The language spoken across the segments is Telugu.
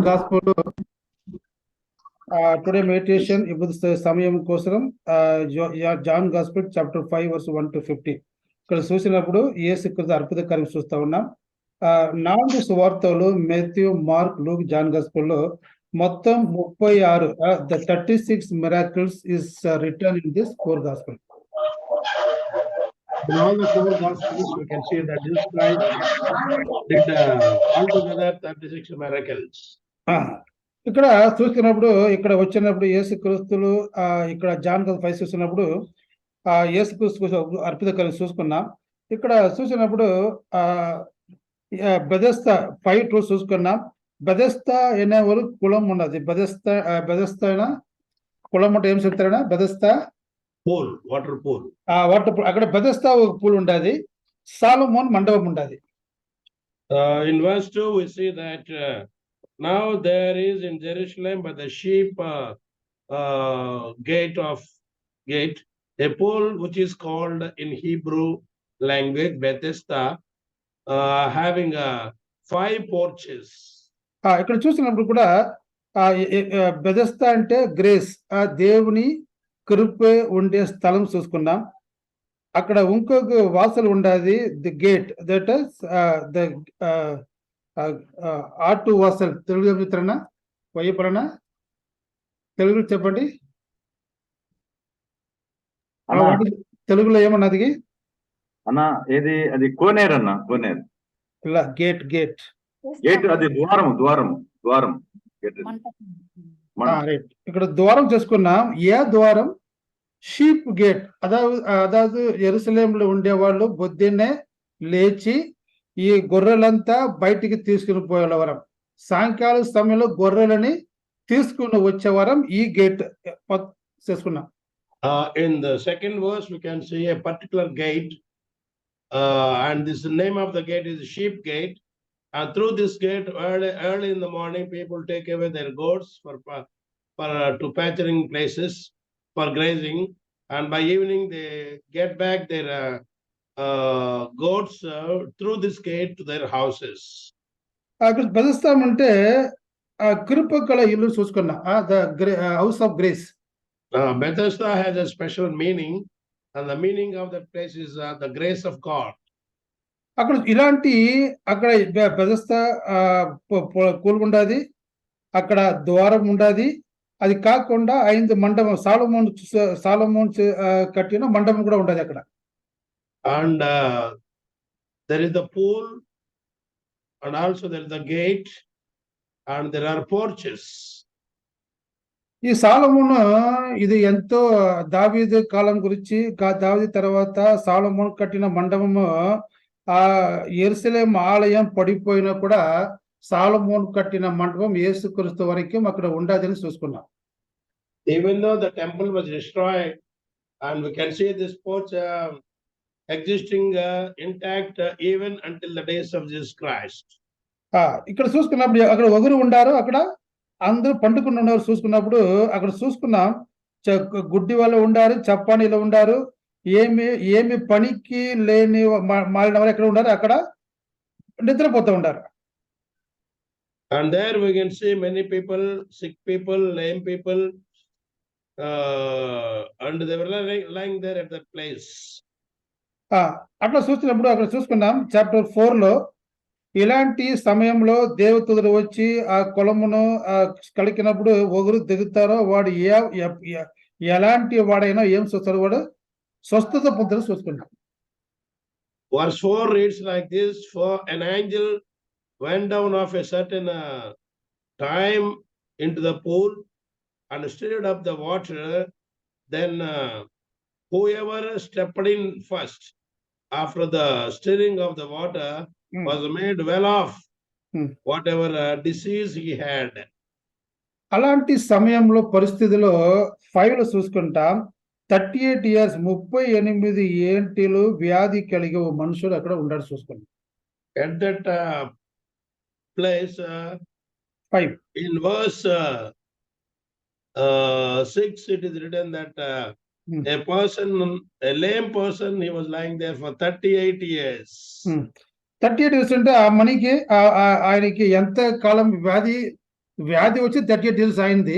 గాస్పెల్ టుడే మెడిటేషన్ ఇప్పుడు సమయం కోసం John Gospel chapter 5 verse 1 to 50 ఇక్కడ చూసినప్పుడు యేసుక్రీస్తు అద్భుత కార్యం చూస్తా ఉన్నాం. 4 సువార్తలు మాథ్యూ, మార్క్, లూక్, జాన్ గాస్పెల్లో మొత్తం 36 the 36 miracles is written in this 4 gospel. In all the 4 gospels we can see that Jesus Christ did altogether 36 miracles. ఇక్కడ చూస్తున్నప్పుడు ఇక్కడ వచ్చినప్పుడు యేసుక్రీస్తులు ఇక్కడ జాన్ 5 చూసినప్పుడు యేసుక్రీస్తు అద్భుత కార్యం చూసుకున్నాం. ఇక్కడ చూసినప్పుడు బెథెస్దా 5:2 చూసుకున్నాం. బెథెస్దా అనే ఒక కులం ఉన్నది. బెథెస్దా కులం అంటే ఏం చెప్తారా? Bethesda pool, water pool. అక్కడ బెథెస్దా ఒక పూల్ ఉండదు. సాలొమోన్ మండపం ఉండదు. In verse 2 we see that now there is in Jerusalem by the sheep gate a pool which is called in Hebrew language Bethesda, having 5 porches. ఇక్కడ చూసినప్పుడు కూడా బెథెస్దా అంటే గ్రేస్, దేవుని కృప ఉండే స్థలం చూసుకున్నాం. అక్కడ ఇంకొక వాసలు ఉండదు, the gate, that is the ఆటు వాసల్. తెలుగు చెప్తారన్నా, వయ్యపరన్నా, తెలుగు చెప్పండి. తెలుగులో ఏమన్నది అన్నా? ఏది అది? కోనేరు అన్న, కోనేరు. ఇలా గేట్ గేట్ గేట్ అది ద్వారం. ఇక్కడ ద్వారం చేసుకున్నాం. ఏ ద్వారం? Sheep gate. అదాదు యెరూషలేములో ఉండేవాళ్ళు పొద్దున్నే లేచి ఈ గొర్రెలంతా బయటికి తీసుకుని పోయేవారం. సాయంకాలం సమయంలో గొర్రెలని తీసుకుని వచ్చేవారం ఈ గేట్ చేసుకున్నాం. In the second verse we can see a particular gate, and this name of the gate is sheep gate, and through this gate early in the morning people take away their goats for to pasturing places for grazing, and by evening they get back their goats through this gate to their houses. అక్కడ బెథెస్దా కృపగల ఇల్లు చూసుకున్నా, the house of grace. Bethesda has a special meaning, and the meaning of that place is the grace of God. అక్కడ ఇలాంటి అక్కడ బెథెస్దా పూల్ ఉండదు, అక్కడ ద్వారం ఉండదు. అది కాకుండా 5 మండపం, సాలొమోన్ కట్టిన మండపం కూడా ఉండదు అక్కడ. And there is the pool, and also there is the gate, and there are porches. ఈ సాలొమోను ఇది ఎంతో దావీదు కాలం గురించి, దావీదు తర్వాత సాలొమోను కట్టిన మండపము యెరూషలేము ఆలయం పడిపోయినా కూడా సాలొమోను కట్టిన మండపం యేసుక్రీస్తు వరకు అక్కడ ఉండదని చూసుకున్నాం. Even though the temple was destroyed, and we can see this porch existing intact even until the days of Jesus Christ. ఇక్కడ చూసుకున్నప్పుడు అక్కడ ఒకరు ఉండారు, అక్కడ అందరూ పండుకుని ఉన్నారు. చూసుకున్నప్పుడు అక్కడ చూసుకున్నాం, గుడ్డి వాళ్ళు ఉండారు, చప్పానీలు ఉండారు, ఏమి పనికి లేని మారిన వారు ఎక్కడ ఉండారు, అక్కడ నిద్రపోతూ ఉండారు. And there we can see many people, sick people, lame people, and they were lying there at that place. అట్లా చూసినప్పుడు అక్కడ చూసుకున్నాం చాప్టర్ 4లో, ఇలాంటి సమయంలో దేవదూతలు వచ్చి ఆ కులమును కలికినప్పుడు ఒకరు దిగుతారో వాడు ఎలాంటి వాడైనా ఏం చూస్తారో వాడు స్వస్థత పొందుతారు చూసుకున్నాం. Verse 4 reads like this: for an angel went down of a certain time into the pool and stirred up the water. Then whoever stepped in first after the stirring of the water was made well off whatever disease he had. అలాంటి సమయంలో పరిస్థితిలో 5లో చూసుకుంటాం, 38 years 38 ఏంటిలు వ్యాధి కలిగే మనుషుడు అక్కడ ఉన్నాడు చూసుకున్నాం. At that place 5 in verse 6 it is written that a lame person, he was lying there for 38 years. 38 years అంటే ఆ మనకి ఆయనకి ఎంత కాలం వ్యాధి వ్యాధి వచ్చి 38 ఇయర్స్ అయింది.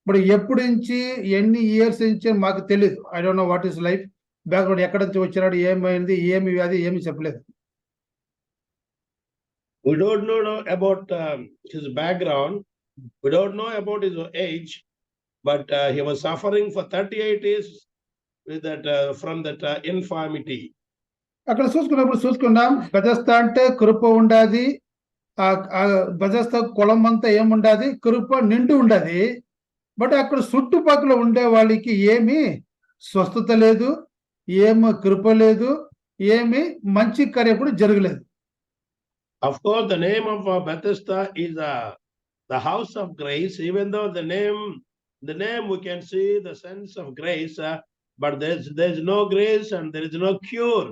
బట్ ఎప్పుడు నుంచి ఎన్ని ఇయర్స్ నుంచి మాకు తెలియదు. I don't know what is life background, ఎక్కడ నుంచి వచ్చినాడు, ఏమైంది, ఏమి వ్యాధి, ఏమి చెప్పలేదు. We don't know about his background. We don't know about his age, but he was suffering for 38 years with that from that infirmity. అక్కడ చూసుకున్నాం బెతెస్దా అంటే కృప ఉండాది. ఆ బెతెస్దా కులం అంతా ఏముండాది, కృప నిండు ఉండాది. బట్ అక్కడ చుట్టుపక్కల ఉండే వాళ్ళకి ఏమి స్వస్థత లేదు, ఏమి కృప లేదు, ఏమి మంచి కార్యం కూడా జరగలేదు. Of course, the name of Bethesda is the house of grace. Even though the name we can see the sense of grace, but there's no grace and there is no cure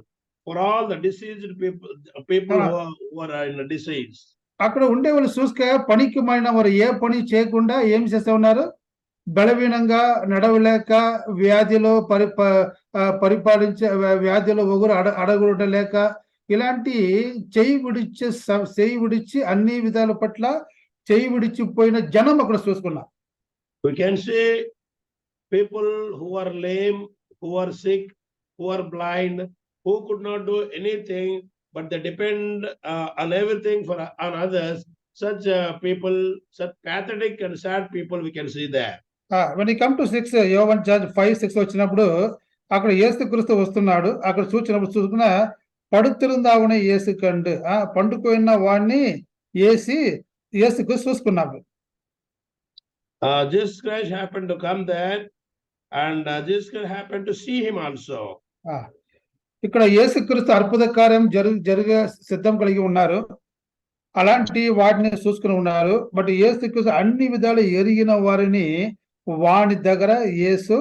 for all the diseased people who are in a disease. అక్కడ ఉండే వాళ్ళు చూసుక పనికి మారిన వారు ఏ పని చేయకుండా ఏం చేస్తా ఉన్నారు, బలవీనంగా నడవలేక, వ్యాధిలో పరిపాలించే వ్యాధిలో ఒకరు అడగలేక, ఇలాంటి చేయి విడిచి అన్ని విధాల పట్ల చేయి విడిచిపోయిన జనం అక్కడ చూసుకున్నాం. We can see people who are lame, who are sick, who are blind, who could not do anything, but they depend on everything on others. Such people, such pathetic and sad people we can see there. When you come to 6, యోవాను 5:6 వచ్చినప్పుడు అక్కడ యేసుక్రీస్తు వస్తున్నాడు. అక్కడ చూసుకున్న పడుத்திருந்தாவனை యేసు కండు, పండుకోయిన వాడిని యేసుక్రీస్తు చూసుకున్నాడు. Jesus Christ happened to come there, and Jesus Christ happened to see him also. ఇక్కడ యేసుక్రీస్తు అద్భుత కార్యం జరిగే సిద్ధం కలిగి ఉన్నారు. అలాంటి వాటిని చూసుకుని ఉన్నారు. బట్ యేసుక్రీస్తు అన్ని విధాలు ఎరిగిన వారిని వాని దగ్గర యేసు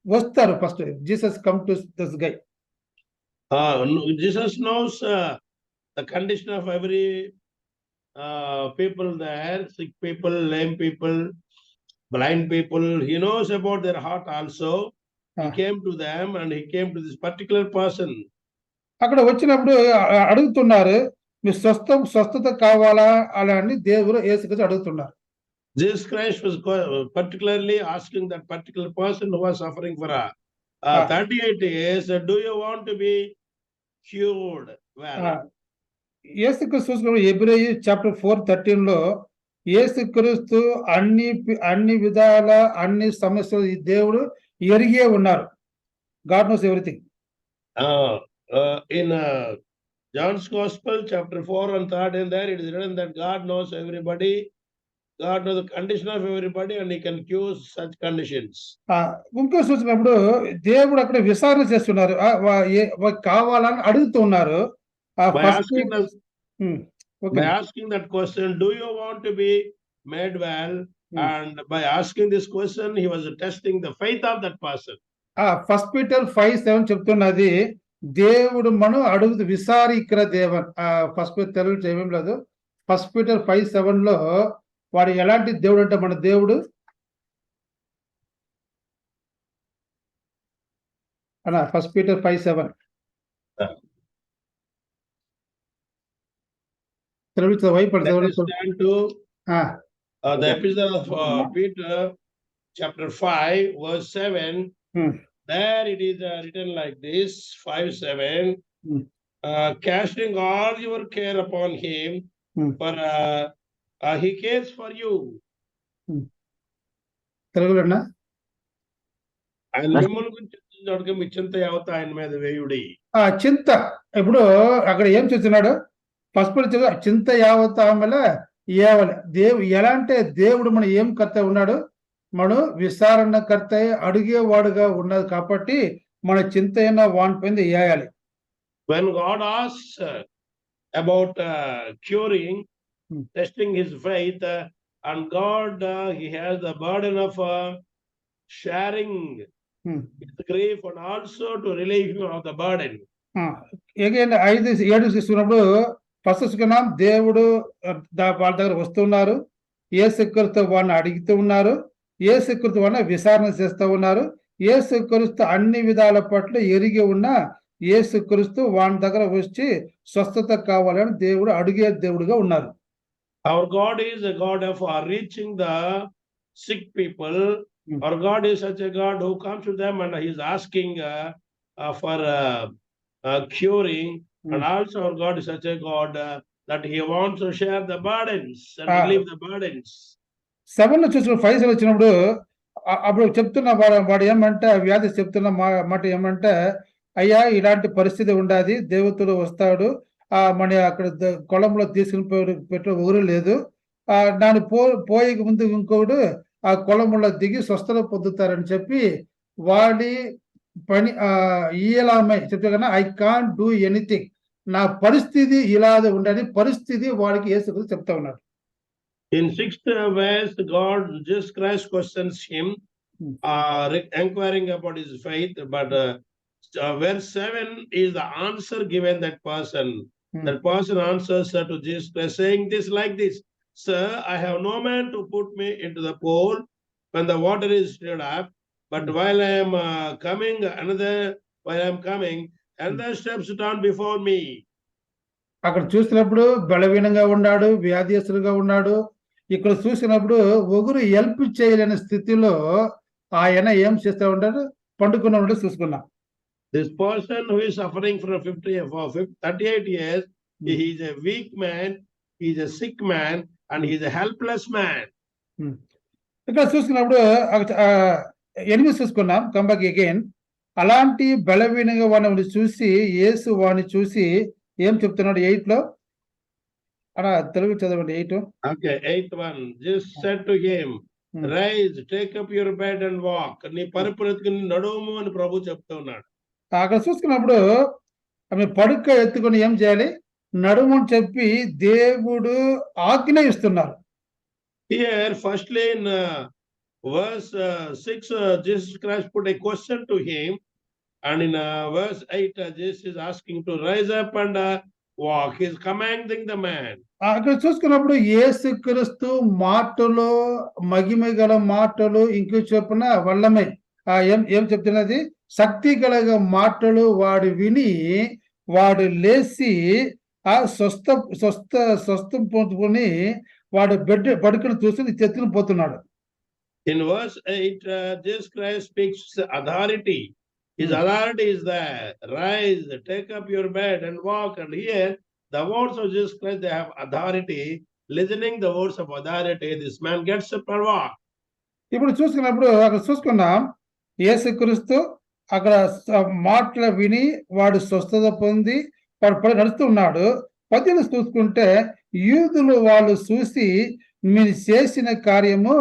వస్తారు. First Jesus come to this guy. Jesus knows the condition of every people there, sick people, lame people, blind people. He knows about their heart also. He came to them and he came to this particular person. అక్కడ వచ్చినప్పుడు అడుగుతున్నారు, మీ స్వస్థత కావాలా అలా అని దేవుడు యేసుక్రీస్తు అడుగుతున్నారు. Jesus Christ was particularly asking that particular person who was suffering for 38 years, do you want to be cured? యేసుక్రీస్తు చూసుకున్నప్పుడు హెబ్రీ చాప్టర్ 4:13 యేసుక్రీస్తు అన్ని విధాల అన్ని సమస్యలు ఈ దేవుడు ఎరిగే ఉన్నారు. God knows everything. In John's Gospel chapter 4 and 13 there it is written that God knows everybody. God knows the condition of everybody and he can cure such conditions. ఇంకో చూసినప్పుడు దేవుడు అక్కడ విచారణ చేస్తున్నారు, కావాలని అడుగుతున్నారు. By asking that question, do you want to be made well? And by asking this question, he was testing the faith of that person. 1 Peter 5:7 చెప్తున్నది, దేవుడు మనం అడుగుతూ విచారిக்கிற దేవన్. ఫస్ట్ తెలుగు ఏమేం లేదు. 1 Peter 5:7 వాడు ఎలాంటి దేవుడు అంటే మన దేవుడు 1 Peter 5:7 the epistle of Peter chapter 5 verse 7. There it is written like this, 5:7, casting all your care upon him, for he cares for you. తెలుగులోనా? ఆయన మిమ్మల్ని గురించి మీ చింత యావత్తు ఆయన మీద వేయుడి. చింత ఇప్పుడు అక్కడ ఏం చూస్తున్నాడు, పసుపు చింత యావత్తు ఆమెల ఏవలే. ఎలాంటి దేవుడు మన ఏం కర్త ఉన్నాడు, మనం విచారణకర్త అడిగేవాడుగా ఉన్నది కాబట్టి మన చింత అయినా వాని పైన వేయాలి. When God asks about curing, testing his faith, and God he has the burden of sharing his grief and also to relieve him of the burden. again 5-7 చూస్తున్నప్పుడు ఫస్ట్ దేవుడు వాళ్ళ దగ్గర వస్తున్నారు, యేసుక్రీస్తు వాడిని అడుగుతూ ఉన్నారు, యేసుక్రీస్తు వాడిని విచారణ చేస్తూ ఉన్నారు. యేసుక్రీస్తు అన్ని విధాల పట్ల ఎరిగి ఉన్న యేసుక్రీస్తు వాని దగ్గర వచ్చి స్వస్థత కావాలని దేవుడు అడిగే దేవుడుగా ఉన్నారు. Our God is a God of reaching the sick people. Our God is such a God who comes to them and He is asking for curing. And also our God is such a God that He wants to share the burdens and relieve the burdens. 7 చూసిన 5 వచ్చినప్పుడు అప్పుడు చెప్తున్న వాడు ఏమంటే వ్యాధి చెప్తున్న మాట ఏమంటే, అయ్యా ఇలాంటి పరిస్థితి ఉండాది, దేవతలు వస్తాడు, మన అక్కడ కొలంలో తీసుకుని పెట్టే ఊరు లేదు, దాని పోయేకి ముందు ఇంకోడు ఆ కొలంలో దిగి స్వస్థత పొందుతారని చెప్పి వాడి పని ఇలామే చెప్తే కన్నా ఐ కాంట్ డూ ఎనీథింగ్, నా పరిస్థితి ఇలాగే ఉండాలి, పరిస్థితి వాడికి యేసు చెప్తా ఉన్నాడు. In 6th verse, God, Jesus Christ questions him, inquiring about his faith. But verse 7 is the answer given that person. That person answers to Jesus Christ, saying this like this: Sir, I have no man to put me into the pool when the water is stirred up. But while I am coming, another steps down before me. అక్కడ చూసినప్పుడు బలహీనంగా ఉన్నాడు, వ్యాధిస్తులుగా ఉన్నాడు. ఇక్కడ చూసినప్పుడు ఒకరు హెల్ప్ చేయలేని స్థితిలో ఆయన ఏం చేస్తూ ఉంటాడు, పండుకున్న ఉంటాడు చూసుకున్నాం. This person who is suffering from 38 years, he is a weak man, he is a sick man, and he is a helpless man. ఇక్కడ చూసుకున్నప్పుడు 8 చూసుకున్నాం, కమ్ బ్యాక్ అగైన్. అలాంటి బలహీనంగా వాడిని చూసి యేసు వాడిని చూసి ఏం చెప్తున్నాడు 8 లో? అలా తెలుగు చదవండి 8. Okay, 8th one. Jesus said to him, rise, take up your bed and walk. నీ పరుపు ఎత్తుకుని నడుము అని ప్రభు చెప్తూ ఉన్నాడు. అక్కడ చూసుకున్నప్పుడు ఆమె పడుక ఎత్తుకుని ఏం చేయాలి, నడుము అని చెప్పి దేవుడు ఆజ్ఞ ఇస్తున్నారు. Here, firstly in verse 6, Jesus Christ put a question to him, and in verse 8, Jesus is asking to rise up and walk. He is commanding the man. అక్కడ చూసుకున్నప్పుడు యేసుక్రీస్తు మాటలు, మహిమ గల మాటలు, ఇంకో చెప్పున వల్లమే ఏం చెప్తున్నది, శక్తి గల మాటలు వాడు విని వాడు లేచి స్వస్థం పొందుకొని వాడు బడుకుని చూసి చెత్తుకుని పోతున్నాడు. In verse 8, Jesus Christ speaks authority. His authority is there. Rise, take up your bed and walk. And here, the words of Jesus Christ, they have authority. Listening the words of authority, this man gets up and walk. ఇప్పుడు చూసుకున్నప్పుడు అక్కడ చూసుకున్నాం, యేసుక్రీస్తు అక్కడ మాటలు విని వాడు స్వస్థత పొంది వాడు నడుస్తూ ఉన్నాడు. 10 చూసుకుంటే యూదులు వాళ్ళు చూసి మీరు చేసిన కార్యము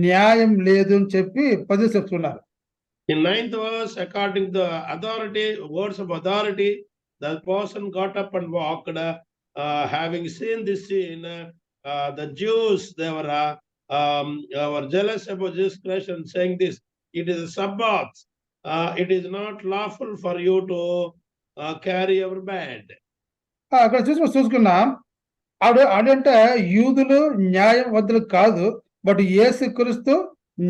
న్యాయం లేదు అని చెప్పి 10 చెప్తున్నారు. In 9th verse, according to the authority, words of authority, the person got up and walked. Having seen this scene, the Jews, they were jealous about Jesus Christ and saying this: it is a Sabbath. It is not lawful for you to carry your bed. అక్కడ చూసుకున్నాం, అదంటే యూదులు న్యాయవంతులు కాదు, బట్ యేసుక్రీస్తు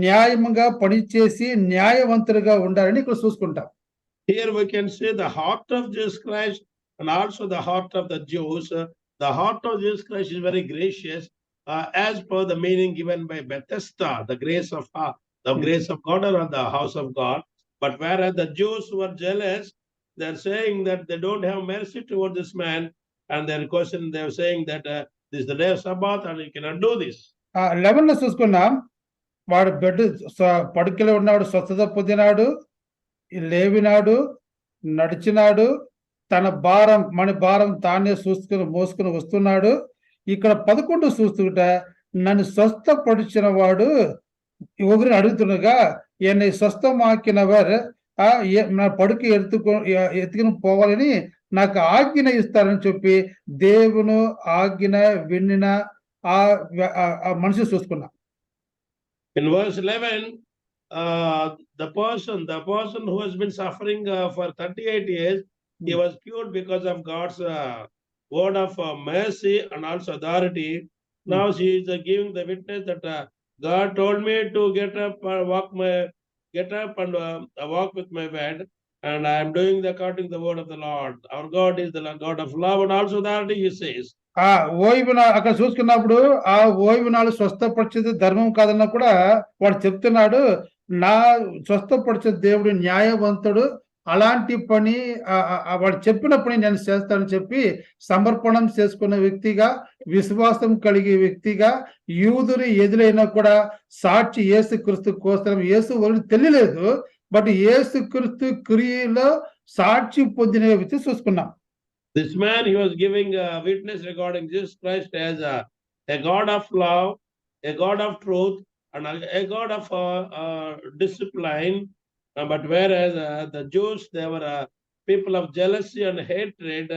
న్యాయముగా పనిచేసి న్యాయవంతులుగా ఉండాలని ఇక్కడ చూసుకుంటాం. Here we can see the heart of Jesus Christ and also the heart of the Jews. The heart of Jesus Christ is very gracious, as per the meaning given by Bethesda, the grace of God or the house of God. But whereas the Jews were jealous, they're saying that they don't have mercy toward this man, and their question, they're saying that this is the day of Sabbath and you cannot do this. 11 చూసుకున్నాం, వాడు పడుకలో ఉన్నాడు, స్వస్థత పొందినాడు, లేవినాడు, నడిచినాడు, మన భారం తానే మోసుకుని వస్తున్నాడు. ఇక్కడ 11 చూస్తుంటే నన్ను స్వస్థపడిచిన వాడు ఒకరిని అడుగుతుండగా, என்னை స్వస్థమాకినవర్ నా పడుక ఎత్తుకుని పోవాలని నాకు ఆజ్ఞ ఇస్తారని చెప్పి దేవును ఆజ్ఞ విన్న ఆ మనిషి చూసుకున్నా. In verse 11, the person who has been suffering for 38 years, he was cured because of God's word of mercy and also authority. Now she is giving the witness that God told me to get up and walk with my bed, and I am doing according to the word of the Lord. Our God is the God of love and also authority, he says. ఆ అక్కడ చూసుకున్నప్పుడు ఆ ఓய்வு నాలు స్వస్థపరిచేది ధర్మం కాదన్నా కూడా వాడు చెప్తున్నాడు, నా స్వస్థపరిచే దేవుడు న్యాయవంతుడు, అలాంటి పని వాడు చెప్పిన పని నేను చేస్తానని చెప్పి సమర్పణం చేసుకున్న వ్యక్తిగా, విశ్వాసం కలిగే వ్యక్తిగా, యూదులు ఎదురైనా కూడా సాక్షి యేసుక్రీస్తు కోసం, యేసు వలన తెలియలేదు, బట్ యేసుక్రీస్తు క్రియలో సాక్షి పొందిన వ్యక్తి చూసుకున్నాం. This man, he was giving a witness regarding Jesus Christ as a God of love, a God of truth, and a God of discipline. But whereas the Jews, they were people of jealousy and hatred,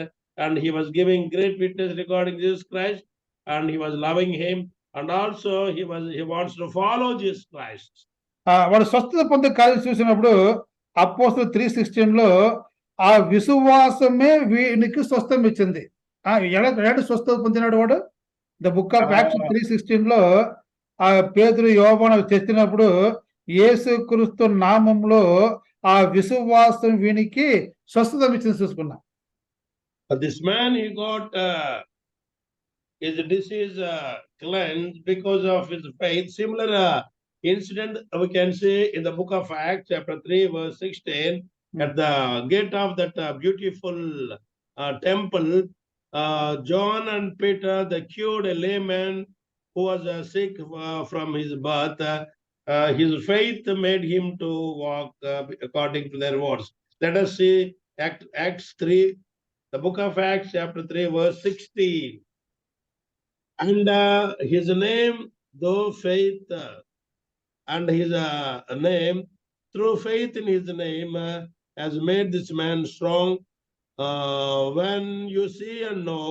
and he was giving great witness regarding Jesus Christ, and he was loving him, and also he wants to follow Jesus Christ. వాడు స్వస్థత పొందే కార్యం చూసినప్పుడు అపోస్తలుల 3:16 ఆ విశ్వాసమే వీనికి స్వస్థం ఇచ్చింది. ఎలాంటి స్వస్థత పొందినాడు వాడు? ద బుక్ ఆఫ్ యాక్ట్స్ 3:16 ఆ పేతురు యోహాను తెచ్చినప్పుడు యేసుక్రీస్తు నామంలో ఆ విశ్వాసం వీనికి స్వస్థత ఇచ్చింది చూసుకున్నాం. But this man, he got his disease cleansed because of his faith. Similar incident we can see in the book of Acts chapter 3 verse 16 at the gate of that beautiful temple, John and Peter, they cured a layman who was sick from his birth. His faith made him to walk according to their words. Let us see Acts 3, the book of Acts chapter 3 verse 16. And his name, though faith, and his name, through faith in his name, has made this man strong. When you see and know,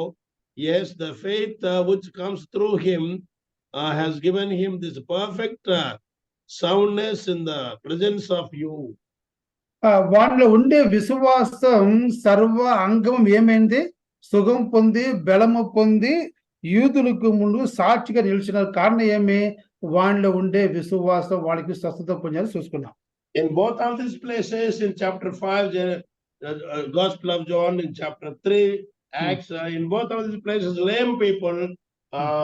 yes, the faith which comes through him has given him this perfect soundness in the presence of you. వాళ్ళలో ఉండే విశ్వాసం సర్వ అంగం ఏమైంది? సుఖం పొంది, బలము పొంది, యూదులకు ముందు సాక్షిగా నిలిచిన కారణం ఏమి? వాళ్ళలో ఉండే విశ్వాసం వాళ్ళకి స్వస్థత పొందాలని చూసుకున్నాం. In both of these places, in chapter 5, Gospel of John, in chapter 3, Acts, in both of these places, lame people,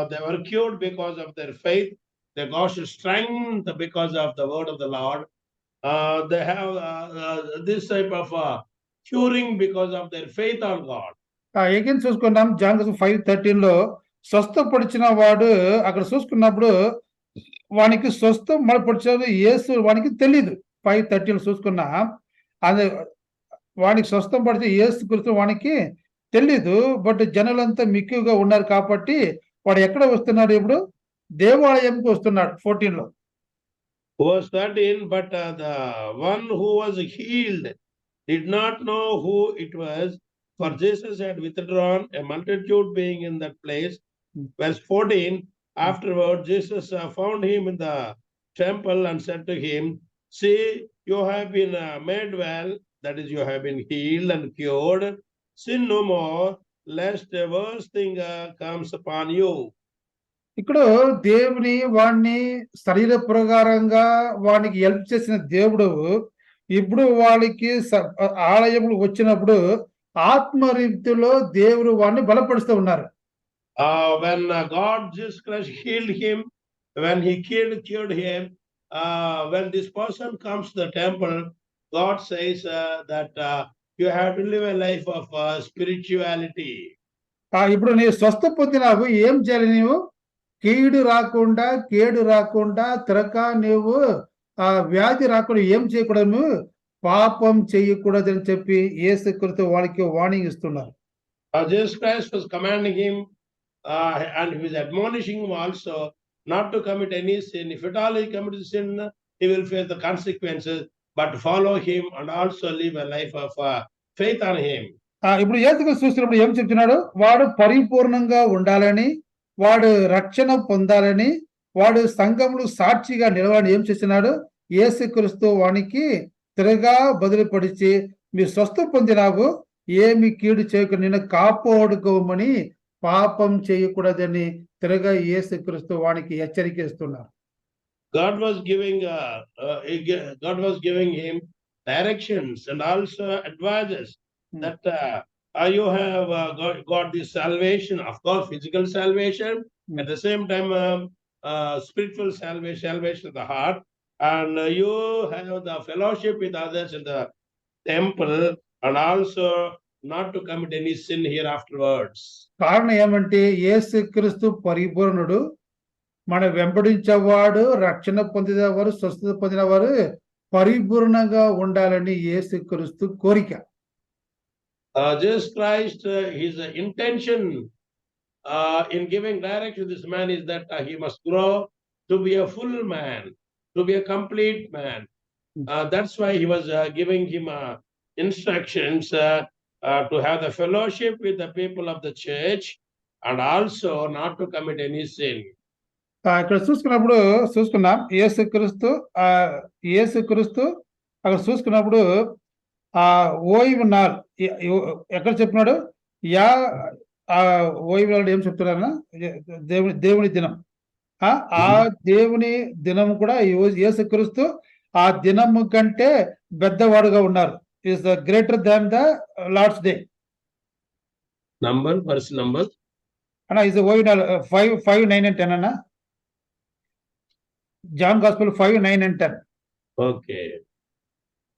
they were cured because of their faith. They got strength because of the word of the Lord. They have this type of curing because of their faith on God. Again చూసుకున్నాం జాన్ 5:13 స్వస్థపడిచిన వాడు అక్కడ చూసుకున్నప్పుడు వానికి స్వస్థం మడపడిచేది యేసు వానికి తెలియదు. 5:13 చూసుకున్నా అది వానికి స్వస్థం పడితే యేసు క్రీస్తు వానికి తెలీదు. బట్ జనులంతా మిక్కువగా ఉన్నారు కాబట్టి వాడు ఎక్కడ వస్తున్నాడు? ఇప్పుడు దేవాలయంకి వస్తున్నాడు. 14 Verse 13, but the one who was healed did not know who it was, for Jesus had withdrawn, a multitude being in that place. Verse 14, afterward Jesus found him in the temple and said to him, see, you have been made well, that is, you have been healed and cured. Sin no more, lest a worse thing comes upon you. ఇక్కడ దేవుని వాడిని శరీర ప్రకారంగా వానికి హెల్ప్ చేసిన దేవుడు ఇప్పుడు వాళ్ళకి ఆలయంలో వచ్చినప్పుడు ఆత్మరీతిలో దేవుడు వాడిని బలపరుస్తూ ఉన్నారు. When God Jesus Christ healed him, when he cured him, when this person comes to the temple, God says that you have to live a life of spirituality. ఇప్పుడు నీవు స్వస్థ పొందినావు, ఏం చేయాలి? నీవు కీడు రాకుండా తిరక నీవు వ్యాధి రాకుండా ఏం చేయకూడదు? పాపం చేయకూడదని చెప్పి యేసుక్రీస్తు వాళ్ళకి వార్నింగ్ ఇస్తున్నారు. Jesus Christ was commanding him and he was admonishing him also not to commit any sin. If at all he commits sin, he will face the consequences, but follow him and also live a life of faith on him. ఇప్పుడు యేసుక్రీస్తు చూసినప్పుడు ఏం చెప్తున్నాడు? వాడు పరిపూర్ణంగా ఉండాలని, వాడు రక్షణ పొందాలని, వాడు సంఘములు సాక్షిగా నిలవాలని ఏం చేస్తున్నాడు? యేసుక్రీస్తు వానికి తిరగా బదులుపడిచి, మీ స్వస్థ పొందినావు, ఏమి కీడు చేయకుండా నిన్ను కాపాడుకోమని, పాపం చేయకూడదని తిరగా యేసుక్రీస్తు వానికి హెచ్చరిక ఇస్తున్నారు. God was giving him directions and also advices that you have got this salvation, of course, physical salvation, at the same time, spiritual salvation of the heart, and you have the fellowship with others in the temple, and also not to commit any sin here afterwards. కారణం ఏమంటే యేసుక్రీస్తు పరిపూర్ణుడు, మన వెంబడించేవాడు, రక్షణ పొందినవారు, స్వస్థత పొందినవారు పరిపూర్ణంగా ఉండాలని యేసుక్రీస్తు కోరిక. Jesus Christ, his intention in giving direction to this man is that he must grow to be a full man, to be a complete man. That's why he was giving him instructions to have the fellowship with the people of the church and also not to commit any sin. ఇక్కడ చూసుకున్నాం యేసుక్రీస్తు అక్కడ చూసుకున్నప్పుడు ఓయివు నాల్ ఎక్కడ చెప్పినాడు? ఓయివు నాడు ఏం చెప్తున్నారన్నా? దేవుని దినం. ఆ దేవుని దినం కూడా యేసుక్రీస్తు ఆ దినము కంటే పెద్దవాడుగా ఉన్నారు. Is the greater than the Lord's day. Verse number అన్నా ఇది ఓయివు నాల్ 5, 9 and 10 అన్నా. John Gospel 5, 9 and 10. Okay.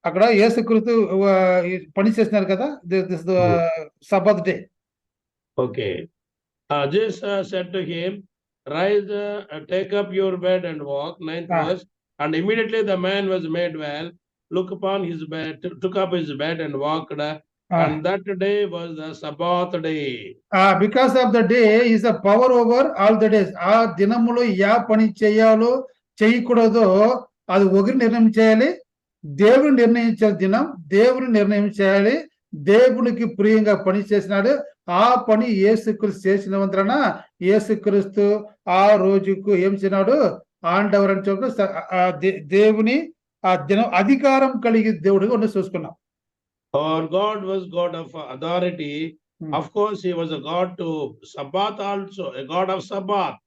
అక్కడ యేసుక్రీస్తు పని చేస్తున్నారు కదా, this Sabbath day. Okay. Jesus said to him, rise, take up your bed and walk. 9th verse. And immediately the man was made well, look upon his bed, took up his bed and walked. And that day was the Sabbath day. Because of the day is the power over all the days. ఆ దినములో యా పని చేయాలో చేయకూడదో అది ఒకరి నిర్ణయం చేయాలి. దేవుడు నిర్ణయించే దినం దేవుడు నిర్ణయం చేయాలి. దేవునికి ప్రియంగా పని చేసినాడు. ఆ పని యేసుక్రీస్తు చేసిన వలన యేసుక్రీస్తు ఆ రోజుకు ఏం చేసినాడు? ఆండవర్ అని చెప్పి దేవుని ఆ దినం అధికారం కలిగి దేవుడిగా ఉండి చూసుకున్నాం. Our God was God of authority. Of course, he was a God to Sabbath also, a God of Sabbath.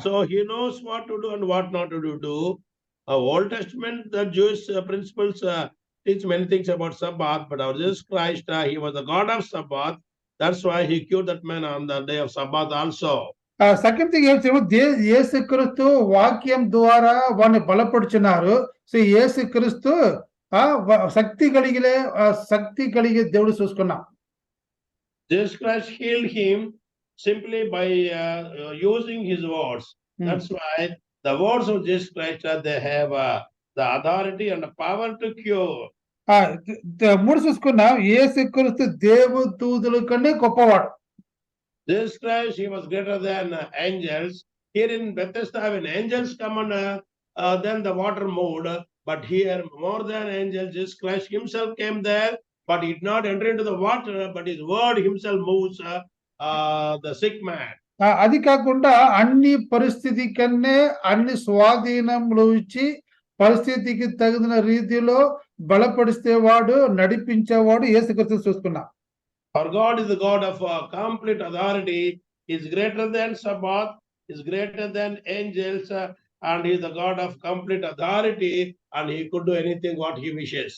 So he knows what to do and what not to do. Old Testament, the Jewish principles teach many things about Sabbath, but our Jesus Christ, he was the God of Sabbath. That's why he cured that man on the day of Sabbath also. Second thing ఏం యేసుక్రీస్తు వాక్యం ద్వారా వాడిని బలపడుచున్నారు. సో యేసుక్రీస్తు శక్తి కలిగే దేవుడు చూసుకున్నాం. Jesus Christ healed him simply by using his words. That's why the words of Jesus Christ, they have the authority and the power to cure. మూడు చూసుకున్నాం, యేసుక్రీస్తు దేవదూతల కన్నా గొప్పవాడు. Jesus Christ, he was greater than angels. Here in Bethesda, when angels come and then the water moved, but here more than angels, Jesus Christ himself came there, but he did not enter into the water, but his word himself moves the sick man. అది కాకుండా అన్ని పరిస్థితి కన్నా అన్ని స్వాధీనములు ఇచ్చి పరిస్థితికి తగిన రీతిలో బలపడిస్తేవాడు, నడిపించేవాడు యేసుక్రీస్తు చూసుకున్నా. Our God is the God of complete authority. He is greater than Sabbath, he is greater than angels, and he is the God of complete authority, and he could do anything what he wishes.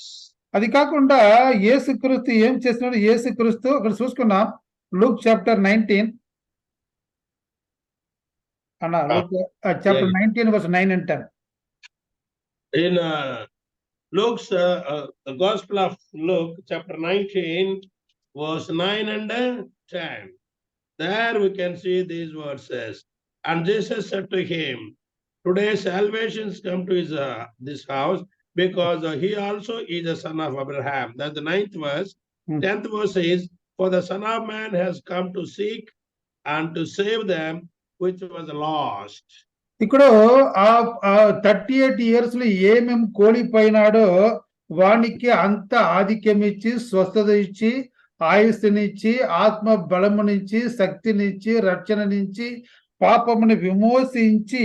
అది కాకుండా యేసుక్రీస్తు ఏం చేస్తున్నాడు? యేసుక్రీస్తు అక్కడ చూసుకున్నాం, Luke chapter 19 అన్న, Luke chapter 19 verse 9 and 10. In Luke's the Gospel of Luke chapter 19 verse 9 and 10. There we can see these verses. And Jesus said to him, today salvations come to this house, because he also is a son of Abraham. That's the 9th verse. 10th verse is, for the Son of Man has come to seek and to save them which was lost. ఇక్కడ 38 years లో ఏమేం కోల్పోయినాడో వానికి అంత ఆధిక్యం ఇచ్చి, స్వస్థత ఇచ్చి, ఆయుస్సునిచ్చి, ఆత్మ బలమునిచ్చి, శక్తినిచ్చి, రక్షణనిచ్చి, పాపముని విమోచించి,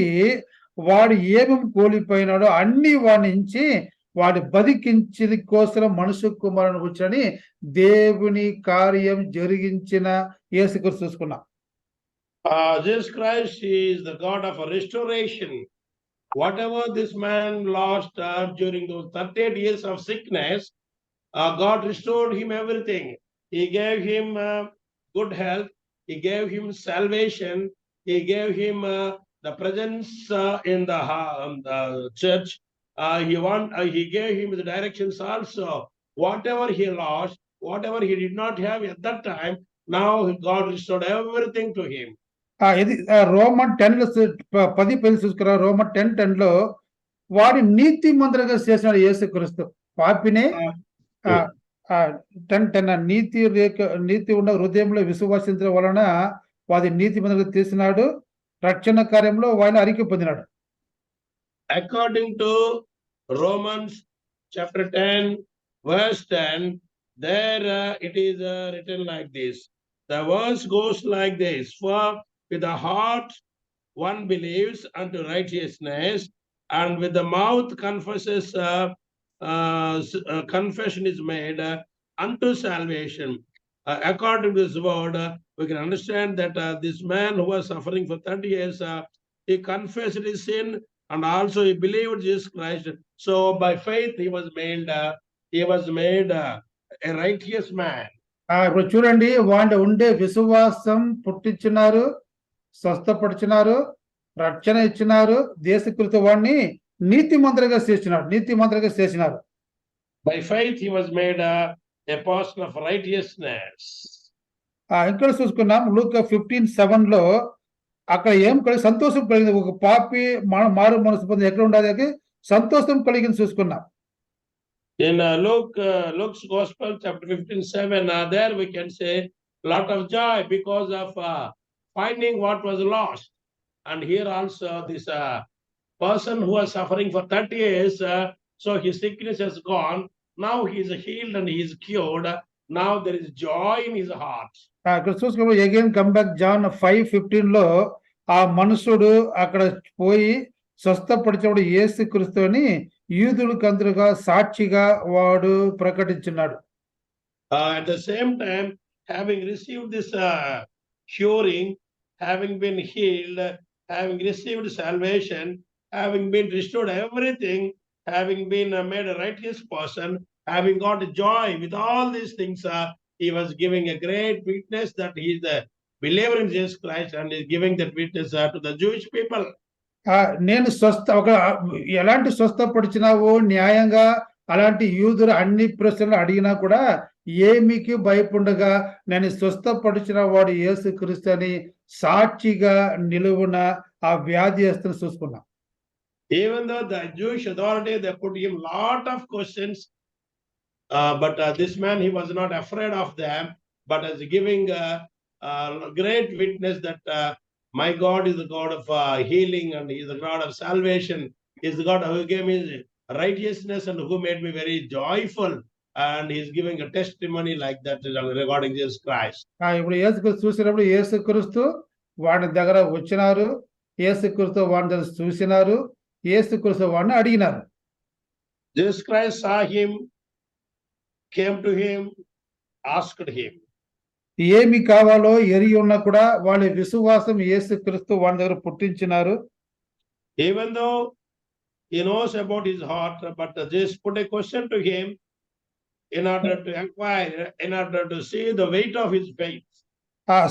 వాడు ఏమేమి కోల్పోయినాడో అన్ని వాడి నుంచి వాడు బతికించి కోసం మనుష్య కుమారుని కూర్చొని దేవుని కార్యం జరిగించిన యేసుక్రీస్తు చూసుకున్నాం. Jesus Christ is the God of a restoration. Whatever this man lost during those 38 years of sickness, God restored him everything. He gave him good health. He gave him salvation. He gave him the presence in the church. He gave him the directions also. Whatever he lost, whatever he did not have at that time, now God restored everything to him. ఇది రోమన్ 10 10 చూసుకురా. రోమన్ 10:10 లో వాడి నీతి మంత్రిగా చేసినాడు యేసుక్రీస్తు. పాపిని 10:10 నీతి ఉన్న హృదయంలో విశ్వాసించడం వలన వాడి నీతి మంత్రిగా తీసినాడు. రక్షణ కార్యంలో వాడిని అరిక పొందినాడు. According to Romans chapter 10 verse 10, there it is written like this. The verse goes like this: for with the heart one believes unto righteousness, and with the mouth confesses confession is made unto salvation. According to this word, we can understand that this man who was suffering for 30 years, he confessed his sin and also he believed Jesus Christ. So by faith he was made a righteous man. ఇప్పుడు చూడండి, వాడి ఉండే విశ్వాసం పుట్టించినారు, స్వస్థపరిచినారు, రక్షణ ఇచ్చినారు. దేశకృత వాడిని నీతి మంత్రిగా చేసినారు. By faith he was made a person of righteousness. ఇక్కడ చూసుకున్నాం లూకా 15:7 లో అక్కడ ఏం సంతోషం కలిగింది. ఒక పాపి మారు మనసు పొంది ఎక్కడ ఉండేది సంతోషం కలిగింది చూసుకున్నాం. In Luke's Gospel, chapter 15:7, there we can say lot of joy because of finding what was lost. And here also this person who was suffering for 30 years, so his sickness has gone. Now he is healed and he is cured. Now there is joy in his heart. ఇక్కడ చూసుకున్నప్పుడు అగైన్ కమ్ బ్యాక్ జాన్ 5:15 లో ఆ మనుషుడు అక్కడ పోయి స్వస్థపరిచినప్పుడు యేసుక్రీస్తుని యూదులకు అందరుగా సాక్షిగా వాడు ప్రకటించున్నాడు. At the same time, having received this curing, having been healed, having received salvation, having been restored everything, having been made a righteous person, having got joy with all these things, he was giving a great witness that he is a believer in Jesus Christ and is giving that witness to the Jewish people. నేను ఎలాంటి స్వస్థపడిచినావో న్యాయంగా అలాంటి యూదులు అన్ని ప్రశ్నలు అడిగినా కూడా ఏమికి భయపడగా నేను స్వస్థపడిచిన వాడు యేసుక్రీస్తు అని సాక్షిగా నిలువున ఆ వ్యాధిస్తుని చూసుకున్నా. Even though the Jewish authority, they put him lot of questions, but this man, he was not afraid of them, but as giving a great witness that my God is the God of healing and he is the God of salvation. He is the God who gave me righteousness and who made me very joyful. And he is giving a testimony like that regarding Jesus Christ. ఇప్పుడు యేసుక్రీస్తు చూసినప్పుడు యేసుక్రీస్తు వాడి దగ్గర వచ్చినారు, యేసుక్రీస్తు వాడి దగ్గర చూసినారు, యేసుక్రీస్తు వాడిని అడిగినారు. Jesus Christ saw him, came to him, asked him. ఏమి కావాలో ఎరిగి ఉన్నా కూడా వాళ్ళ విశ్వాసం యేసుక్రీస్తు వాడి దగ్గర పుట్టించినారు. Even though he knows about his heart, but just put a question to him in order to inquire, in order to see the weight of his faith.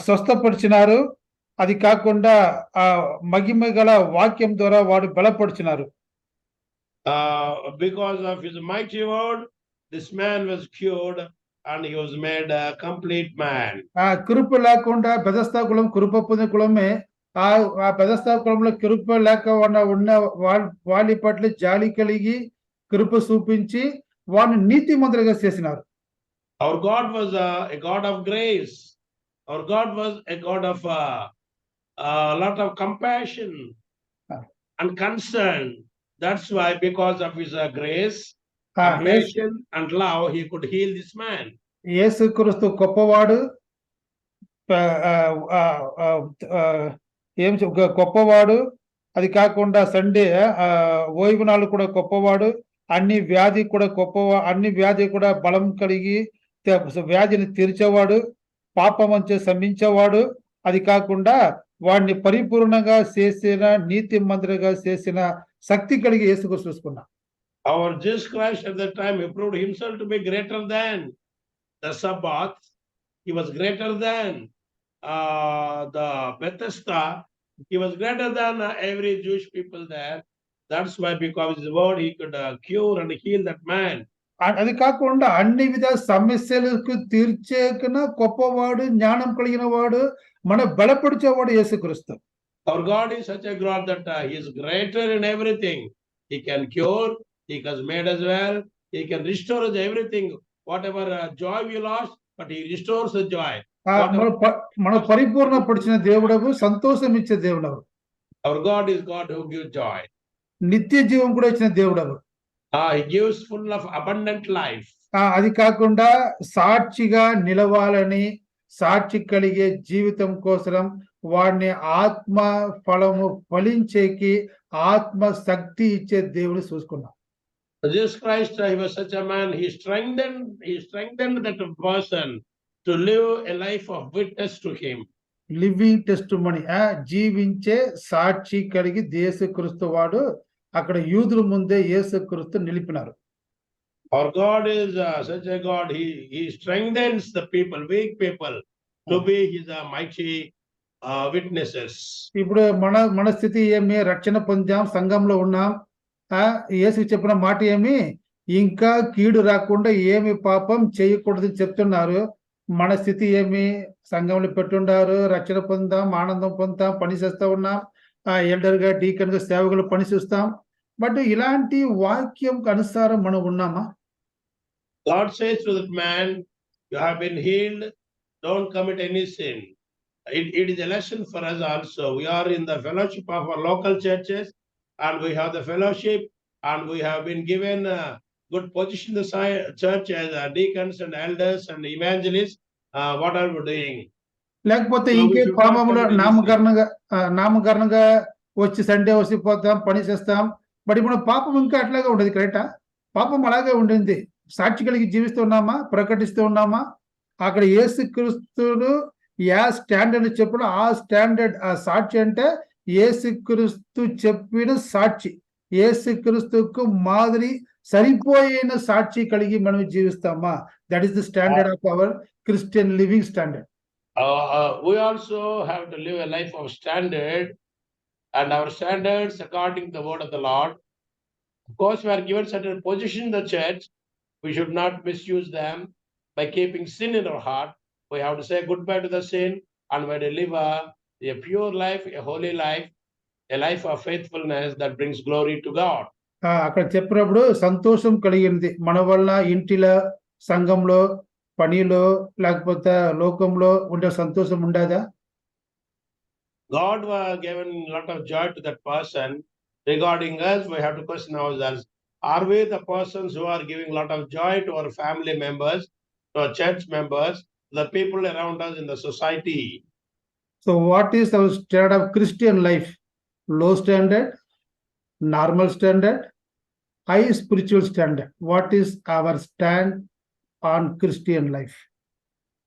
స్వస్థపరిచినారు. అది కాకుండా ఆ మహిమ గల వాక్యం ద్వారా వాడు బలపరిచినారు. Because of his mighty word, this man was cured and he was made a complete man. కృప లేకుండా బెదస్తా కులం కృప పొందిన కులమే. ఆ బెదస్తా కులంలో కృప లేక ఉన్న వాళ్ళ పట్ల జాలి కలిగి కృప చూపించి వాడిని నీతి మంత్రిగా చేసినారు. Our God was a God of grace. Our God was a God of a lot of compassion and concern. That's why, because of his grace, compassion and love, he could heal this man. యేసుక్రీస్తు గొప్పవాడు, గొప్పవాడు. అది కాకుండా సండే ఓய்வு నాళ్ళు కూడా గొప్పవాడు. అన్ని వ్యాధి కూడా బలం కలిగి వ్యాధిని తీర్చేవాడు, పాపం అంచే శమించేవాడు. అది కాకుండా వాడిని పరిపూర్ణంగా చేసిన నీతి మంత్రిగా చేసిన శక్తి కలిగి యేసుక్రీస్తు చూసుకున్నా. Our Jesus Christ at that time, he proved himself to be greater than the Sabbath, he was greater than the Bethesda. He was greater than every Jewish people there. That's why because of his word he could cure and heal that man. అది కాకుండా అన్ని విధ సమస్యలకు తీర్చేకన గొప్పవాడు, జ్ఞానం కలిగిన వాడు, మన బలపరిచేవాడు యేసుక్రీస్తు. Our God is such a God that he is greater in everything. He can cure, he has made us well, he can restore us everything. Whatever joy we lost, but he restores the joy. మన పరిపూర్ణపరిచిన దేవుడవు, సంతోషం ఇచ్చే దేవుడవు. Our God is God who gives joy. నిత్య జీవం కూడా ఇచ్చిన దేవుడవు. He gives full of abundant life. అది కాకుండా సాక్షిగా నిలవాలని, సాక్షి కలిగే జీవితం కోసం వాడిని ఆత్మ ఫలము ఫలించేకి ఆత్మ శక్తి ఇచ్చే దేవుడు చూసుకున్నాం. Jesus Christ, he was such a man. He strengthened that person to live a life of witness to him. Living testimony, జీవించే సాక్షి కలిగి యేసుక్రీస్తు వాడు అక్కడ యూదుల ముందే యేసుక్రీస్తు నిలిపినారు. Our God is such a God. He strengthens the people, weak people, to be his mighty witnesses. ఇప్పుడు మన స్థితి ఏమి? రక్షణ పొందాం, సంఘంలో ఉన్నాం. యేసు చెప్పిన మాట ఏమి? ఇంకా కీడు రాకుండా ఏమి పాపం చేయకూడదని చెప్తున్నారు. మన స్థితి ఏమి? సంఘంలో పెట్టుండారు, రక్షణ పొందాం, ఆనందం పొందాం, పని చేస్తా ఉన్నాం, ఎల్డర్ గా, డీకన్ గా, సేవకులు పని చూస్తాం. బట్ ఇలాంటి వాక్యం అనుసారం మనం ఉన్నామా? God says to that man, you have been healed, don't commit any sin. It is a lesson for us also. We are in the fellowship of our local churches, and we have the fellowship, and we have been given a good position in the church as deacons and elders and evangelists. What are we doing? లేకపోతే So we ఇంకే should not పాపంలో commit any sin. నామకరణంగా వచ్చి సండే వసిపోతాం, పని చేస్తాం. బట్ ఇప్పుడు పాపం ఇంకా అట్లాగే ఉండేది. కరెక్టా? పాపం అలాగే ఉండింది. సాక్షి కలిగి జీవిస్తున్నామా? ప్రకటిస్తూ ఉన్నామా? అక్కడ యేసుక్రీస్తును యా స్టాండర్డ్ చెప్పిన ఆ స్టాండర్డ్, ఆ సాక్షి అంటే యేసుక్రీస్తు చెప్పిన సాక్షి, యేసుక్రీస్తుకు మాదిరి సరిపోయిన సాక్షి కలిగి మనం జీవిస్తామా? That is the standard of our Christian living standard. We also have to live a life of standard, and our standards according to the word of the Lord. Of course, we are given certain position in the church. We should not misuse them by keeping sin in our heart. We have to say goodbye to the sin, and we have to live a pure life, a holy life, a life of faithfulness that brings glory to God. అక్కడ చెప్పినప్పుడు సంతోషం కలిగింది. మన వల్ల ఇంటిలో, సంఘంలో, పనిలో, లేకపోతే లోకంలో ఉండే సంతోషం ఉండదా? God was given a lot of joy to that person. Regarding us, we have to question ourselves. Are we the persons who are giving a lot of joy to our family members, to our church members, the people around us in the society? So what is our standard of Christian life? Low standard, normal standard, high spiritual standard. What is our stand on Christian life?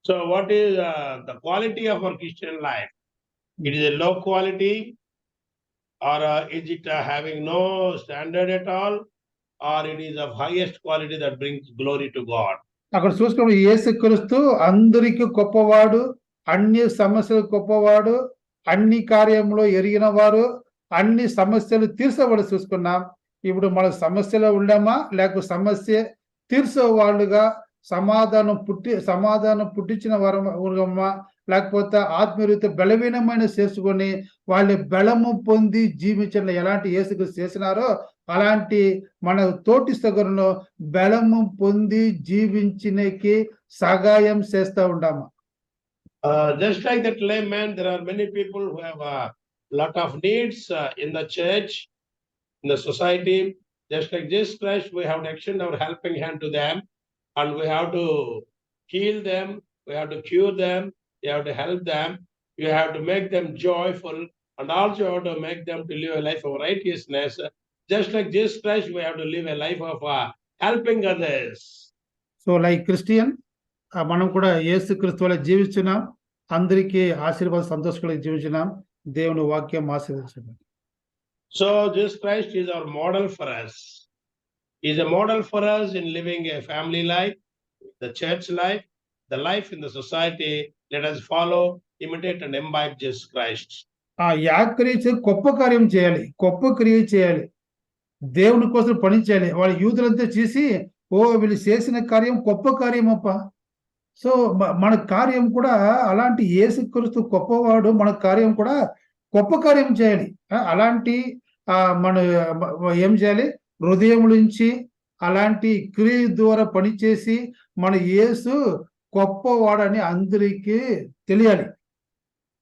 So what is the quality of our Christian life? It is a low quality, or is it having no standard at all, or it is of highest quality that brings glory to God? అక్కడ చూసుకున్న యేసుక్రీస్తు అందరికి గొప్పవాడు, అన్ని సమస్యలు గొప్పవాడు, అన్ని కార్యంలో ఎరిగిన వారు, అన్ని సమస్యలు తీర్చేవాడు చూసుకున్నాం. ఇప్పుడు మన సమస్యలో ఉండమా, లేక సమస్య తీర్చే వాళ్ళుగా సమాధానం పుట్టించిన వారమా, లేకపోతే ఆత్మీయత బలహీనమైన చేసుకొని వాళ్ళ బలము పొంది జీవించిన ఎలాంటి యేసుక్రీస్తు చేసినారో అలాంటి మన తోటి సగరును బలము పొంది జీవించినకి సహాయం చేస్తూ ఉంటాము. Just like that layman, there are many people who have a lot of needs in the church, in the society. Just like Jesus Christ, we have to extend our helping hand to them, and we have to heal them, we have to cure them, we have to help them, you have to make them joyful, and also have to make them to live a life of righteousness. Just like Jesus Christ, we have to live a life of helping others. So like Christian మనం కూడా యేసుక్రీస్తు వలె జీవించున్నాం, అందరికీ ఆశీర్వాద సంతోషంగా జీవించున్నాం. దేవుని వాక్యం ఆశీర్వదించండి. So Jesus Christ is our model for us. He is a model for us in living a family life, the church life, the life in the society. Let us follow, imitate and imbibe Jesus Christ. ఆ యాక్రియ గొప్ప కార్యం చేయాలి, గొప్ప క్రియ చేయాలి, దేవుని కోసం పని చేయాలి. వాళ్ళ యూదులంతా చేసి, ఓ వీళ్ళు చేసిన కార్యం గొప్ప కార్యం అప్ప. సో మన కార్యం కూడా అలాంటి యేసుక్రీస్తు గొప్పవాడు, మన కార్యం కూడా గొప్ప కార్యం చేయాలి. అలాంటి మన ఏం చేయాలి, హృదయం నుంచి అలాంటి క్రియ ద్వారా పనిచేసి మన యేసు గొప్పవాడని అందరికీ తెలియాలి.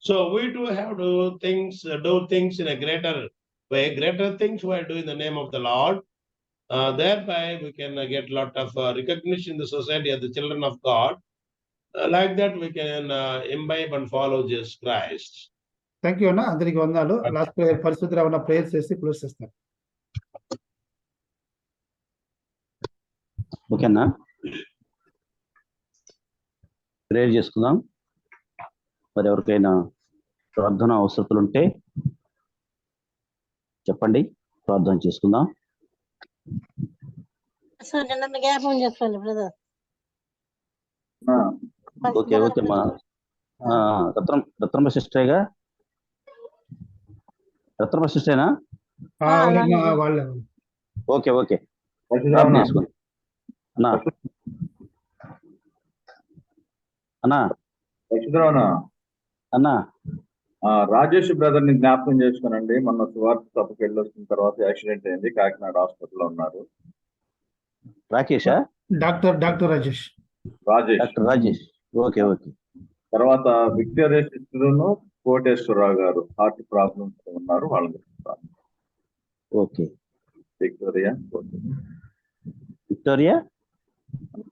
So we too have to do things in a greater way. Greater things we do in the name of the Lord. Thereby we can get lot of recognition in the society as the children of God. Like that we can imbibe and follow Jesus Christ. Thank you అన్న, అందరికి వందనాలు. లాస్ట్ ప్రేయర్ పరిశుద్ధ ఉన్న ప్రేయర్ చేసి క్లోజ్ చేస్తాను. ఓకేనా, ప్రేయర్ చేసుకుందాం. మరి ఎవరికైనా ప్రార్థన అవసరతలు ఉంటే చెప్పండి, ప్రార్థన చేసుకుందాం. జ్ఞాపకం చేసుకోండి బ్రదర్. ఓకే ఓకే మా రత్నమ్మ సిస్టరేగా, రత్నమ్మ సిస్టరేనా? వాళ్ళే. ఓకే ఓకే ప్రార్థన చేసుకోండి. అన్నా అన్నా అన్నా రాజేష్ బ్రదర్ ని జ్ఞాపకం చేసుకోనండి. మొన్న సువార్త సభకి వెళ్ళి వచ్చిన తర్వాత యాక్సిడెంట్ అయింది, కాకినాడ హాస్పిటల్లో ఉన్నారు. రాకేషా? Doctor Rajesh. Doctor Rajesh. Okay okay. తర్వాత విక్టోరియా సిస్టర్ను కోటేశ్వరరావు గారు హార్ట్ ప్రాబ్లమ్స్ ఉన్నారు, వాళ్ళని. ఓకే. విక్టోరియా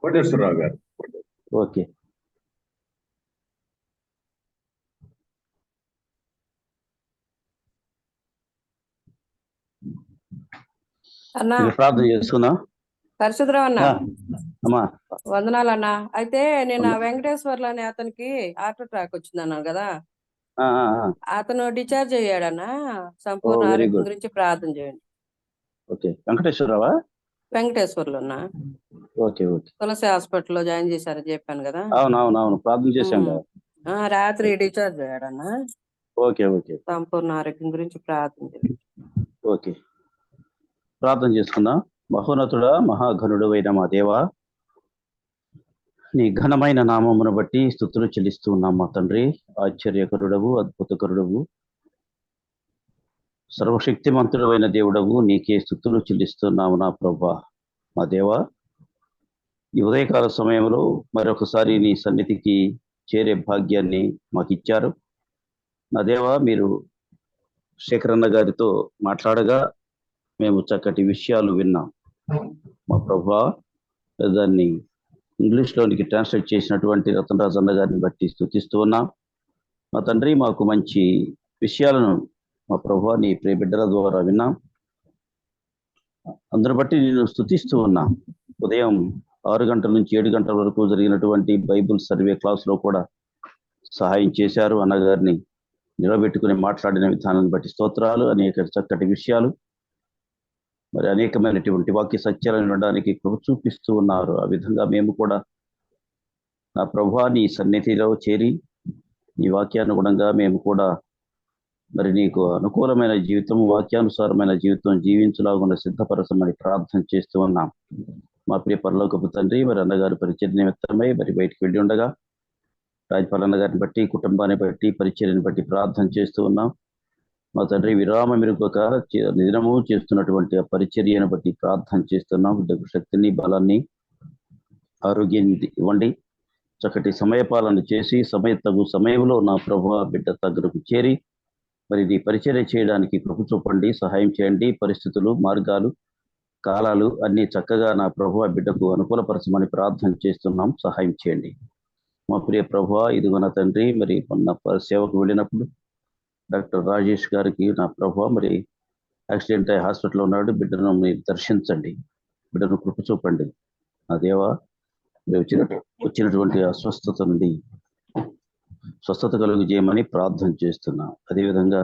కోటేశ్వరరావు గారు. ఓకే. అన్నా ప్రార్థన చేసుకుందాం. పరిశుద్ధరావు అన్న, అమ్మా వందనాలు అన్న. అయితే నేను వెంకటేశ్వర్లు అనే అతనికి హార్ట్ అటాక్ వచ్చింది అన్నాను కదా, అతను డిశ్చార్జ్ అయ్యాడన్నా. సంపూర్ణ ఆరోగ్యం గురించి ప్రార్థన చేయండి. ఓకే. వెంకటేశ్వరరావా? వెంకటేశ్వర్లు అన్న. Okay okay. తులసి హాస్పిటల్లో జాయిన్ చేశారని చెప్పాను కదా. అవునవునవును, ప్రార్థన చేశాం కదా. రాత్రి డిశ్చార్జ్ అయ్యాడన్నా. Okay okay. సంపూర్ణ ఆరోగ్యం గురించి ప్రార్థన చేయండి. ఓకే, ప్రార్థన చేసుకుందాం. మహోన్నతుడా, మహాఘనుడు అయిన మా దేవా, నీ ఘనమైన నామమును బట్టి స్తుతులు చెల్లిస్తూ ఉన్నాం మా తండ్రి. ఆశ్చర్యకరుడవు, అద్భుతకరుడవు, సర్వశక్తిమంతుడు అయిన దేవుడవు, నీకే స్తుతులు చెల్లిస్తున్నాము నా ప్రభువా. మా దేవా, ఈ ఉదయకాల సమయంలో మరొకసారి నీ సన్నిధికి చేరే భాగ్యాన్ని మాకు ఇచ్చారు. నా దేవా, మీరు శేఖరన్న గారితో మాట్లాడగా మేము చక్కటి విషయాలు విన్నాం మా ప్రభువా. దాన్ని ఇంగ్లీష్లోనికి ట్రాన్స్లేట్ చేసినటువంటి రతనరాజు అన్న గారిని బట్టి స్తుతిస్తూ ఉన్నాం మా తండ్రి. మాకు మంచి విషయాలను మా ప్రభువా నీ ప్రియ బిడ్డల ద్వారా విన్నాం. అందరిని బట్టి నేను స్తుతిస్తూ ఉన్నా. ఉదయం 6 గంటల నుంచి 7 గంటల వరకు జరిగినటువంటి బైబుల్ సర్వే క్లాస్లో కూడా సహాయం చేశారు. అన్నగారిని నిలబెట్టుకుని మాట్లాడిన విధానాన్ని బట్టి స్తోత్రాలు. అనేక చక్కటి విషయాలు, మరి అనేకమైనటువంటి వాక్య సత్యాలను వినడానికి కృప చూపిస్తూ ఉన్నారు. ఆ విధంగా మేము కూడా నా ప్రభువా నీ సన్నిధిలో చేరి నీ వాక్యానుగుణంగా మేము కూడా మరి నీకు అనుకూలమైన జీవితం, వాక్యానుసారమైన జీవితం జీవించలాగున్న సిద్ధపరచమని ప్రార్థన చేస్తూ ఉన్నాం మా ప్రియ పరలోకపు తండ్రి. మరి అన్నగారు పరిచర్య నిమిత్తమై మరి బయటికి వెళ్ళి ఉండగా రాజపాల్ అన్న గారిని బట్టి, కుటుంబాన్ని బట్టి, పరిచర్యను బట్టి ప్రార్థన చేస్తూ ఉన్నాం మా తండ్రి. విరామం ఇరుగక నిజము చేస్తున్నటువంటి ఆ పరిచర్యను బట్టి ప్రార్థన చేస్తున్నాం. బిడ్డకు శక్తిని, బలాన్ని, ఆరోగ్యాన్ని ఇవ్వండి. చక్కటి సమయపాలన చేసి తగు సమయంలో నా ప్రభువా బిడ్డ దగ్గరకు చేరి మరి ఇది పరిచర్య చేయడానికి కృప చూపండి, సహాయం చేయండి. పరిస్థితులు, మార్గాలు, కాలాలు అన్ని చక్కగా నా ప్రభువా బిడ్డకు అనుకూలపరచమని ప్రార్థన చేస్తున్నాం. సహాయం చేయండి మా ప్రియ ప్రభువా. ఇదిగో నా తండ్రి, మరి మొన్న సేవకు వెళ్ళినప్పుడు డాక్టర్ రాజేష్ గారికి నా ప్రభువా మరి యాక్సిడెంట్ అయ్యి హాస్పిటల్లో ఉన్నాడు. బిడ్డను మీరు దర్శించండి, బిడ్డను కృప చూపండి నా దేవా. వచ్చినటువంటి అస్వస్థత నుండి స్వస్థత కలుగు చేయమని ప్రార్థన చేస్తున్నాం. అదేవిధంగా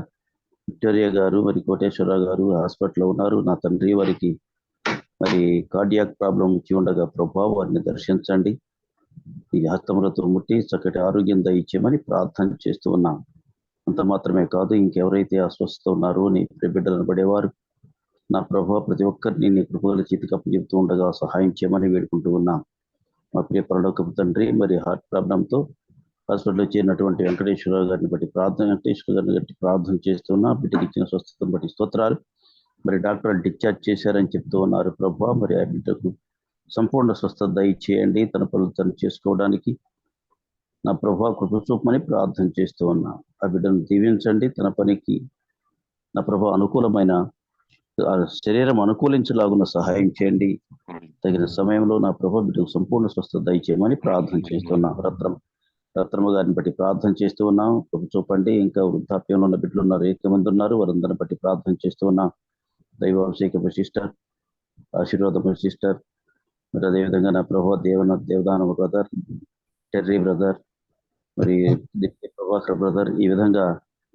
విక్టోరియా గారు, మరి కోటేశ్వరరావు గారు హాస్పిటల్లో ఉన్నారు నా తండ్రి. వారికి మరి కార్డియాక్ ప్రాబ్లం వచ్చి ఉండగా ప్రభావ వారిని దర్శించండి. ఈ హస్తములతో ముట్టి చక్కటి ఆరోగ్యం దయచేయమని ప్రార్థన చేస్తూ ఉన్నాం. అంత మాత్రమే కాదు, ఇంకెవరైతే అస్వస్థ ఉన్నారో నీ బిడ్డలను పడేవారు నా ప్రభావ ప్రతి ఒక్కరిని నీ కృపగల చేతికి అప్పచెప్తూ ఉండగా సహాయం చేయమని వేడుకుంటూ ఉన్నాం. మా ప్రియ పరలోకపు తండ్రి, మరి హార్ట్ ప్రాబ్లంతో హాస్పిటల్లో చేరినటువంటి వెంకటేశ్వరరావు గారిని బట్టి వెంకటేశ్వర గారిని బట్టి ప్రార్థన చేస్తున్నా. బిడ్డకి ఇచ్చిన స్వస్థతను బట్టి స్తోత్రాలు. మరి డాక్టర్ డిశ్చార్జ్ చేశారని చెప్తూ ఉన్నారు ప్రభావ. మరి ఆ బిడ్డకు సంపూర్ణ స్వస్థత దయచేయండి, తన పనులు తను చేసుకోవడానికి నా ప్రభావ కృప చూపమని ప్రార్థన చేస్తూ ఉన్నా. ఆ బిడ్డను దీవించండి, తన పనికి నా ప్రభావ అనుకూలమైన ఆ శరీరం అనుకూలించలాగున్న సహాయం చేయండి. తగిన సమయంలో నా ప్రభావ బిడ్డకు సంపూర్ణ స్వస్థత దయచేయమని ప్రార్థన చేస్తున్నా. రత్నమ్మ గారిని బట్టి ప్రార్థన చేస్తూ ఉన్నాం. కృప చూపండి. ఇంకా వృద్ధాప్యంలో ఉన్న బిడ్డలు ఉన్నారు, మంది ఉన్నారు, వారందరిని బట్టి ప్రార్థన చేస్తూ ఉన్నాం. దైవాభిషేకపు సిస్టర్, ఆశీర్వాదపు సిస్టర్, మరి అదేవిధంగా నా ప్రభావ దేవదానవ బ్రదర్, టెర్రీ బ్రదర్, మరి ప్రభాకర్ బ్రదర్, ఈ విధంగా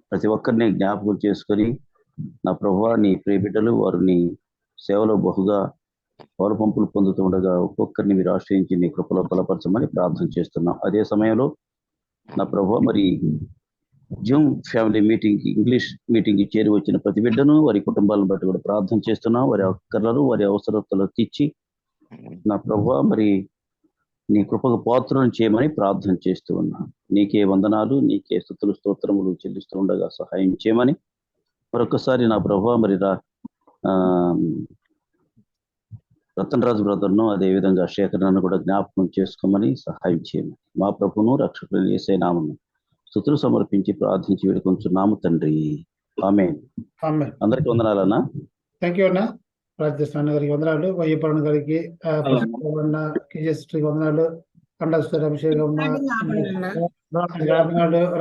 ప్రతి ఒక్కరిని జ్ఞాపకం చేసుకొని నా ప్రభావ నీ ప్రియ బిడ్డలు వారు నీ సేవలో బహుగా పౌర పంపులు పొందుతూ ఉండగా ఒక్కొక్కరిని మీరు ఆశ్రయించి నీ కృపలో బలపరచమని ప్రార్థన చేస్తున్నాం. అదే సమయంలో నా ప్రభావ మరి Zoom family meeting English meeting చేరి వచ్చిన ప్రతి బిడ్డను వారి కుటుంబాలను బట్టి కూడా ప్రార్థన చేస్తున్నాం. వారి అక్కర్లను వారి అవసరతలు తీర్చి నా ప్రభావ మరి నీ కృపకు పాత్రను చేయమని ప్రార్థన చేస్తూ ఉన్నాను. నీకే వందనాలు, నీకే స్తుతులు స్తోత్రములు చెల్లిస్తూ ఉండగా సహాయం చేయమని మరొకసారి నా ప్రభావ మరి రతన్ రాజు బ్రదర్ను అదేవిధంగా శేఖరను కూడా జ్ఞాపకం చేసుకోమని సహాయం చేయమని మా ప్రభును రక్షకుడు యేసయ్య నామమున స్తుతులు సమర్పించి ప్రార్థించి వేడుకొంచున్నాము తండ్రి. ఆమేన్. అందరికీ వందనాలన్నా. థ్యాంక్ యూ అన్న. ప్రార్థిస్తున్న గారికి వందనాలు, వయ్యపరణ గారికి, వందనాలు, కండస్టర్ అభిషేకం వందనాలు,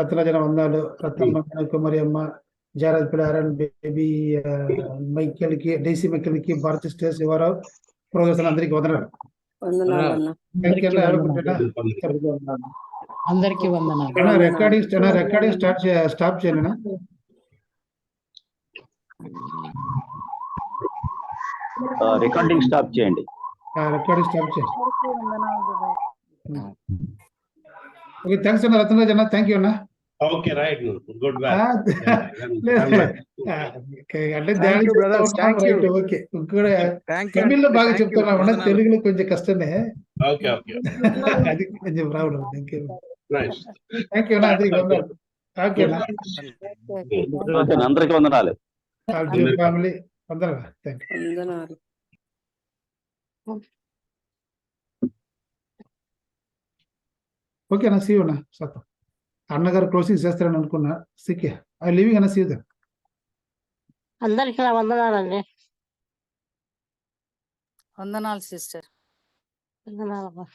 రత్నజన వందనాలు, రత్నమ్మ కుమారి అమ్మ, జారద్ పిడారన్ బేబీ మైకేల్ కి, డీసీ మైకేల్ కి, భారత స్టేట్ శివరావు ప్రోగ్రెస్ అందరికి వందనాలు. అందరికీ వందనాలు. రికార్డింగ్ స్టాప్ చేయండి. రికార్డింగ్ స్టాప్ చేయండి. ఓకే, థ్యాంక్స్ అన్న రతన్ రాజ్ అన్న. థ్యాంక్ యూ అన్న. ఓకే, రైట్, గుడ్ అంటే తమిళ్లో బాగా చెప్తున్నా, తెలుగులో కొంచెం కష్టమే. అది కొంచెం ప్రాబ్లం. థ్యాంక్ యూ అన్న. అందరికీ వందనాలు. ఫ్యామిలీ వందనాలు. Thank you. ఓకే అన్న, సీ అన్న. సత్తం అన్నగారు క్లోజింగ్ చేస్తారని అనుకున్నా. సికే ఐ లివింగ్ అన్న. సీ అందరికీ నా వందనాలండి. వందనాలు సిస్టర్. వందనాలు.